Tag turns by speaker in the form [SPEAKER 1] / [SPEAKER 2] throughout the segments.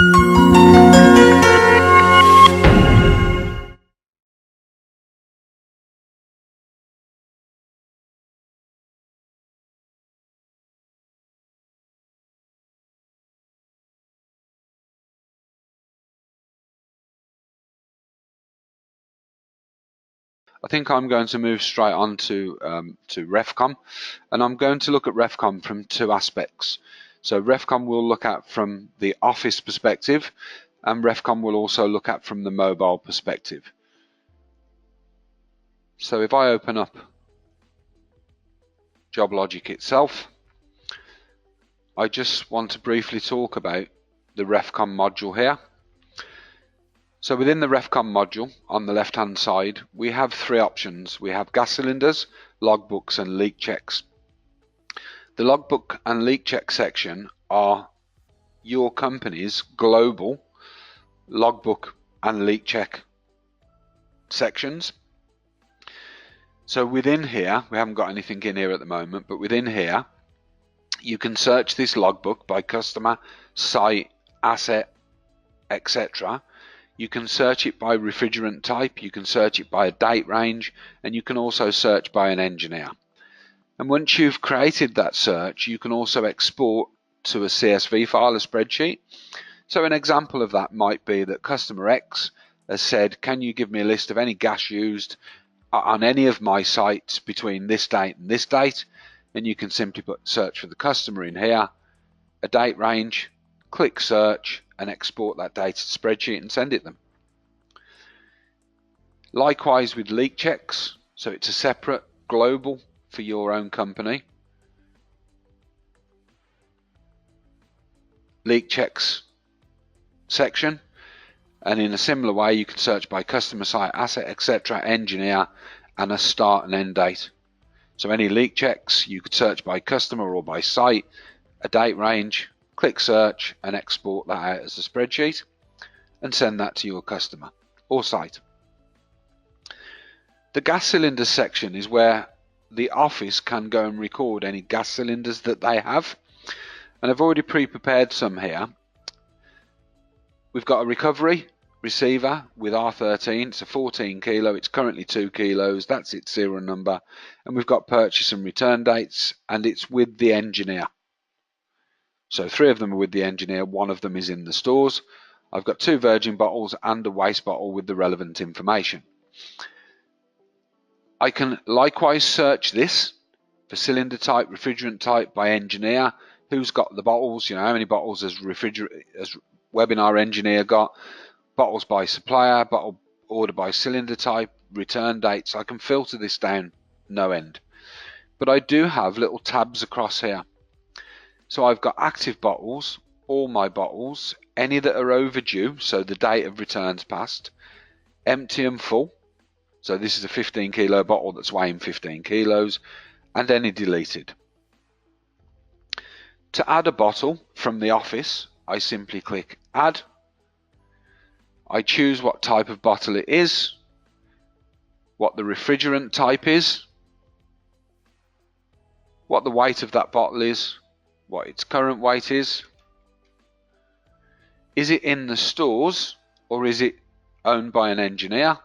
[SPEAKER 1] I think I'm going to move straight on to REFCOM, and I'm going to look at REFCOM from two aspects. So REFCOM will look at from the office perspective, and REFCOM will also look at from the mobile perspective. So if I open up Joblogic itself, I just want to briefly talk about the REFCOM module here. So within the REFCOM module, on the left hand side, we have three options. We have gas cylinders, logbooks and leak checks. The logbook and leak check section are your company's global logbook and leak check sections. So within here, we haven't got anything in here at the moment, but within here, you can search this logbook by customer, site, asset, etc. You can search it by refrigerant type, you can search it by a date range, and you can also search by an engineer. And once you've created that search, you can also export to a CSV file, a spreadsheet. So an example of that might be that customer X has said, can you give me a list of any gas used on any of my sites between this date and this date? And you can simply put search for the customer in here, a date range, click search, and export that data to spreadsheet and send it them. Likewise with leak checks, so it's a separate global for your own company. Leak checks section, and in a similar way you can search by customer, site, asset, etc., engineer, and a start and end date. So any leak checks you could search by customer or by site, a date range, click search and export that out as a spreadsheet and send that to your customer or site. The gas cylinders section is where the office can go and record any gas cylinders that they have, and I've already pre-prepared some here. We've got a recovery receiver with R13, it's a 14 kilo, it's currently 2 kilos, that's its serial number, and we've got purchase and return dates, and it's with the engineer. So 3 of them are with the engineer, 1 of them is in the stores. I've got 2 virgin bottles and a waste bottle with the relevant information. I can likewise search this for cylinder type, refrigerant type by engineer, who's got the bottles, you know, how many bottles has webinar engineer got, bottles by supplier, bottle order by cylinder type, return dates. I can filter this down no end. But I do have little tabs across here. So I've got active bottles, all my bottles, any that are overdue, so the date of returns passed, empty and full, so this is a 15 kilo bottle that's weighing 15 kilos, and any deleted. To add a bottle from the office, I simply click add. I choose what type of bottle it is, what the refrigerant type is, what the weight of that bottle is, what its current weight is it in the stores or is it owned by an engineer,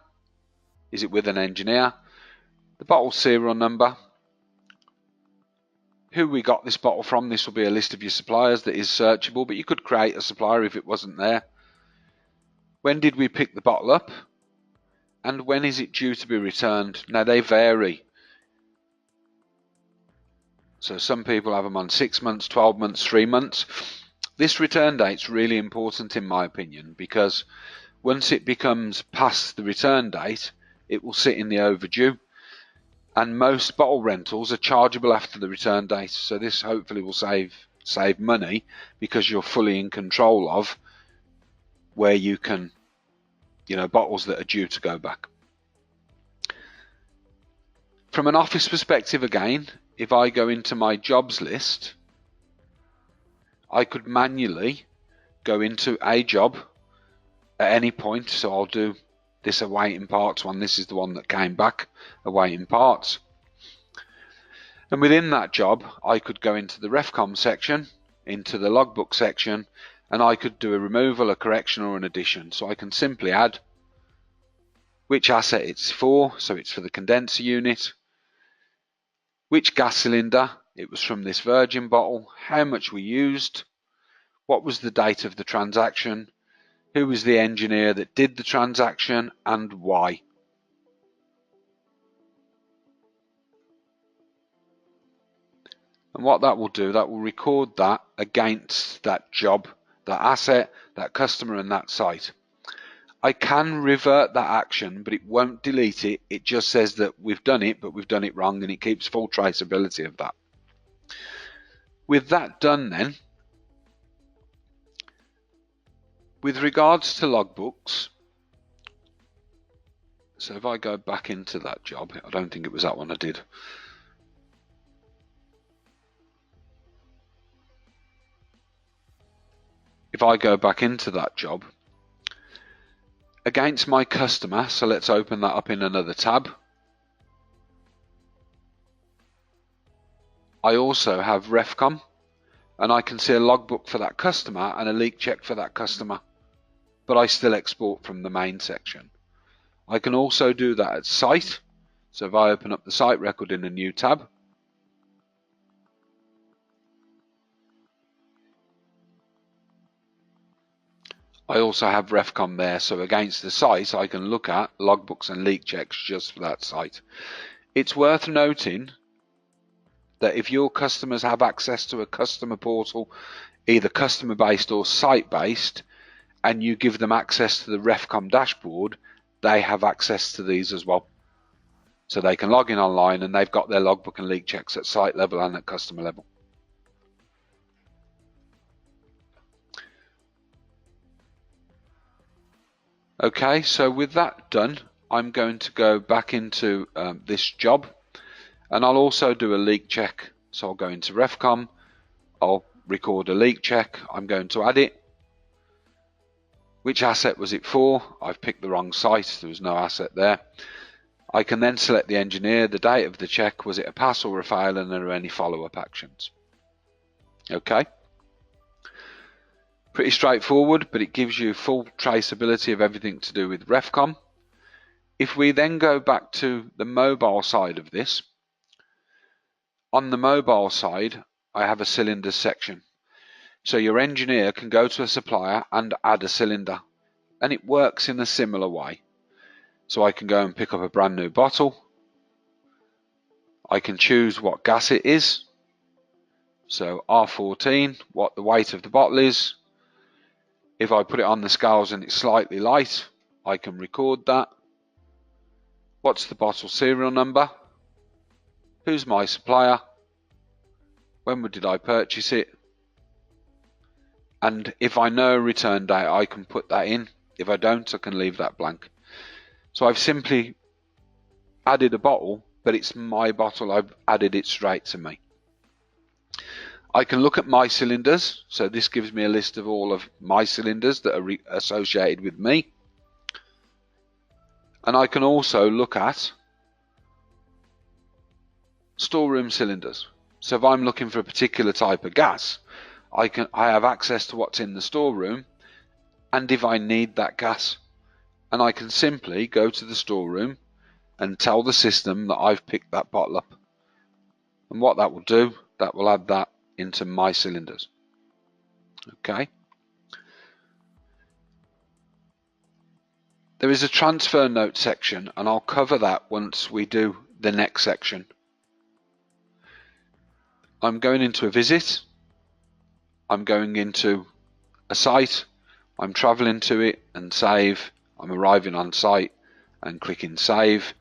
[SPEAKER 1] is it with an engineer, the bottle serial number, who we got this bottle from. This will be a list of your suppliers that is searchable, but you could create a supplier if it wasn't there. When did we pick the bottle up, and when is it due to be returned? Now they vary. So some people have them on 6 months, 12 months, 3 months. This return date's really important in my opinion, because once it becomes past the return date, it will sit in the overdue. And most bottle rentals are chargeable after the return date. So this hopefully will save money, because you're fully in control of where you can, you know, bottles that are due to go back. From an office perspective again, if I go into my jobs list, I could manually go into a job at any point. So I'll do this awaiting parts one. This is the one that came back, awaiting parts. And within that job, I could go into the REFCOM section, into the logbook section, and I could do a removal, a correction, or an addition. So I can simply add which asset it's for, so it's for the condenser unit, which gas cylinder, it was from this virgin bottle, how much we used, what was the date of the transaction, who was the engineer that did the transaction, and why. And what that will do, that will record that against that job, that asset, that customer, and that site. I can revert that action, but it won't delete it. It just says that we've done it, but we've done it wrong, and it keeps full traceability of that. With that done then, with regards to logbooks, so if I go back into that job, I don't think it was that one I did. If I go back into that job, against my customer, so let's open that up in another tab. I also have REFCOM, and I can see a logbook for that customer and a leak check for that customer, but I still export from the main section. I can also do that at site, so if I open up the site record in a new tab, I also have REFCOM there, so against the site I can look at logbooks and leak checks just for that site. It's worth noting that if your customers have access to a customer portal, either customer based or site based, and you give them access to the REFCOM dashboard, they have access to these as well. So they can log in online and they've got their logbook and leak checks at site level and at customer level. Okay, so with that done, I'm going to go back into this job, and I'll also do a leak check. So I'll go into REFCOM, I'll record a leak check, I'm going to add it. Which asset was it for? I've picked the wrong site, there was no asset there. I can then select the engineer, the date of the check, was it a pass or a fail, and are there any follow-up actions. Okay. Pretty straightforward, but it gives you full traceability of everything to do with REFCOM. If we then go back to the mobile side of this, on the mobile side, I have a cylinders section. So your engineer can go to a supplier and add a cylinder, and it works in a similar way. So I can go and pick up a brand new bottle. I can choose what gas it is. So R14, what the weight of the bottle is. If I put it on the scales and it's slightly light, I can record that. What's the bottle serial number? Who's my supplier? When did I purchase it? And if I know a return date, I can put that in. If I don't, I can leave that blank. So I've simply added a bottle, but it's my bottle. I've added it straight to me. I can look at my cylinders. So this gives me a list of all of my cylinders that are associated with me. And I can also look at storeroom cylinders. So if I'm looking for a particular type of gas, I have access to what's in the storeroom, and if I need that gas, and I can simply go to the storeroom and tell the system that I've picked that bottle up. And what that will do, that will add that into my cylinders. Okay. There is a transfer note section, and I'll cover that once we do the next section. I'm going into a visit. I'm going into a site. I'm traveling to it and save. I'm arriving on site and clicking save.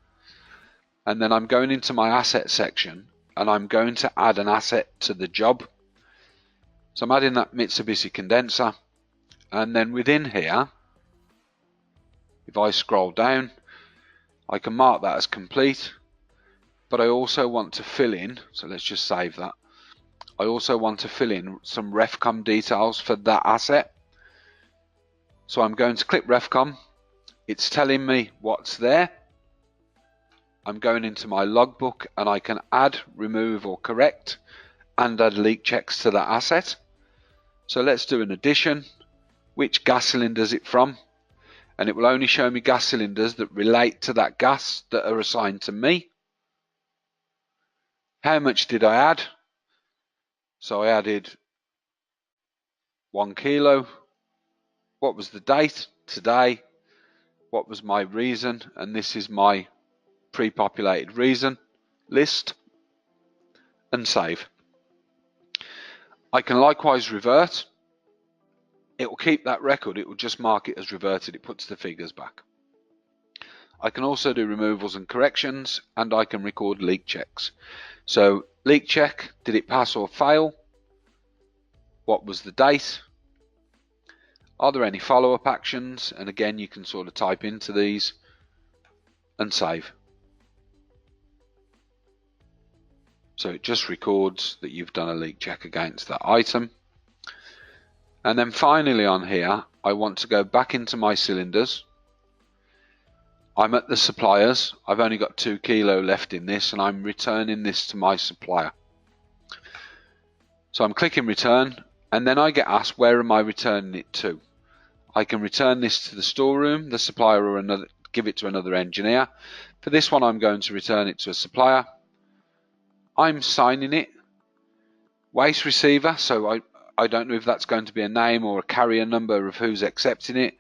[SPEAKER 1] And then I'm going into my asset section, and I'm going to add an asset to the job. So I'm adding that Mitsubishi condenser, and then within here, if I scroll down, I can mark that as complete, but I also want to fill in, so let's just save that. I also want to fill in some REFCOM details for that asset. So I'm going to click REFCOM. It's telling me what's there. I'm going into my logbook, and I can add, remove, or correct, and add leak checks to that asset. So let's do an addition. which gas cylinder is it from, and it will only show me gas cylinders that relate to that gas that are assigned to me. How much did I add? So I added 1 kilo. What was the date? Today. What was my reason? And this is my pre-populated reason list, and save. I can likewise revert. It will keep that record, it will just mark it as reverted, it puts the figures back. I can also do removals and corrections, and I can record leak checks. So leak check, did it pass or fail? What was the date? Are there any follow-up actions? And again, you can sort of type into these and save. So it just records that you've done a leak check against that item. And then finally on here, I want to go back into my cylinders. I'm at the suppliers. I've only got 2 kilo left in this, and I'm returning this to my supplier. So I'm clicking return, and then I get asked, where am I returning it to? I can return this to the storeroom, the supplier, or give it to another engineer. For this one, I'm going to return it to a supplier. I'm signing it. Waste receiver, so I don't know if that's going to be a name or a carrier number of who's accepting it.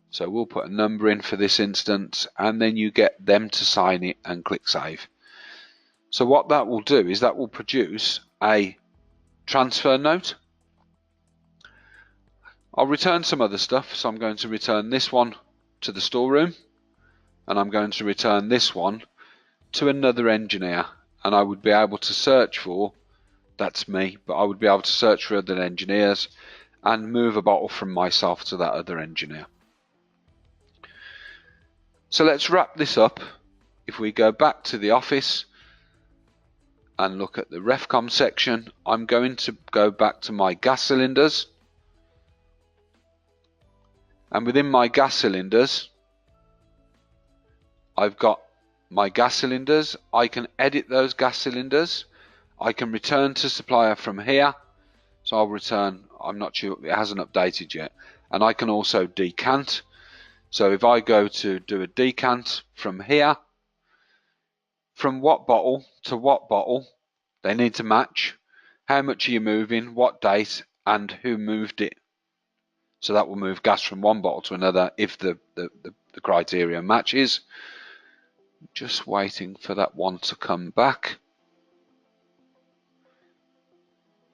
[SPEAKER 1] So we'll put a number in for this instance, and then you get them to sign it and click save. So what that will do is that will produce a transfer note. I'll return some other stuff, so I'm going to return this one to the storeroom, and I'm going to return this one to another engineer, and I would be able to search for, that's me, but I would be able to search for other engineers and move a bottle from myself to that other engineer. So let's wrap this up. If we go back to the office and look at the REFCOM section, I'm going to go back to my gas cylinders. And within my gas cylinders, I've got my gas cylinders. I can edit those gas cylinders. I can return to supplier from here. So I'll return, I'm not sure, it hasn't updated yet. And I can also decant. So if I go to do a decant from here, from what bottle to what bottle, they need to match. How much are you moving, what date, and who moved it. So that will move gas from one bottle to another if the criteria matches. Just waiting for that one to come back.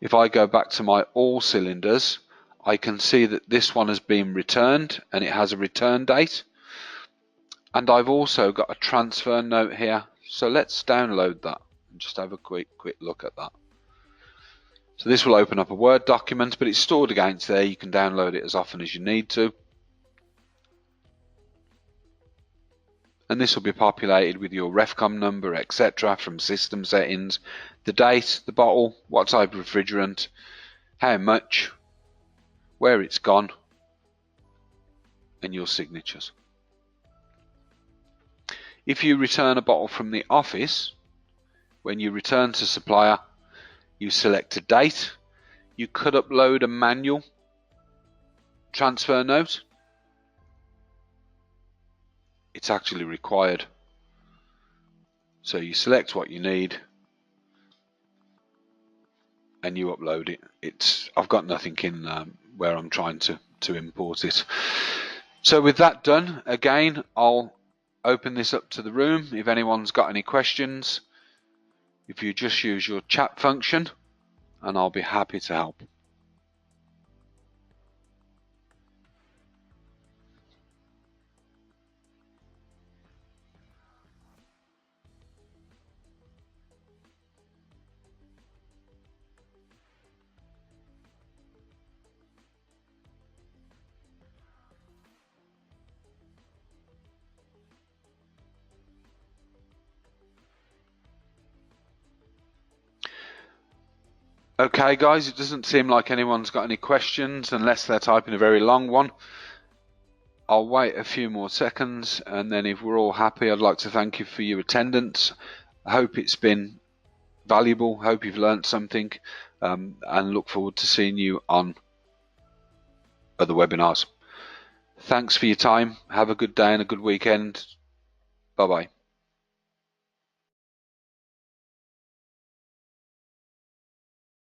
[SPEAKER 1] If I go back to my all cylinders, I can see that this one has been returned and it has a return date. And I've also got a transfer note here. So let's download that and just have a quick look at that. So this will open up a Word document, but it's stored against there. You can download it as often as you need to. And this will be populated with your REFCOM number, etc. from system settings, the date, the bottle, what type of refrigerant, how much, where it's gone, and your signatures. If you return a bottle from the office, when you return to supplier, you select a date. You could upload a manual transfer note. It's actually required. So you select what you need and you upload it. I've got nothing in where I'm trying to import it. So with that done, again, I'll open this up to the room. If anyone's got any questions, if you just use your chat function, and I'll be happy to help. Okay guys, it doesn't seem like anyone's got any questions unless they're typing a very long one. I'll wait a few more seconds, and then if we're all happy, I'd like to thank you for your attendance. I hope it's been valuable, hope you've learned something, and look forward to seeing you on other webinars. Thanks for your time. Have a good day and a good weekend. Bye bye.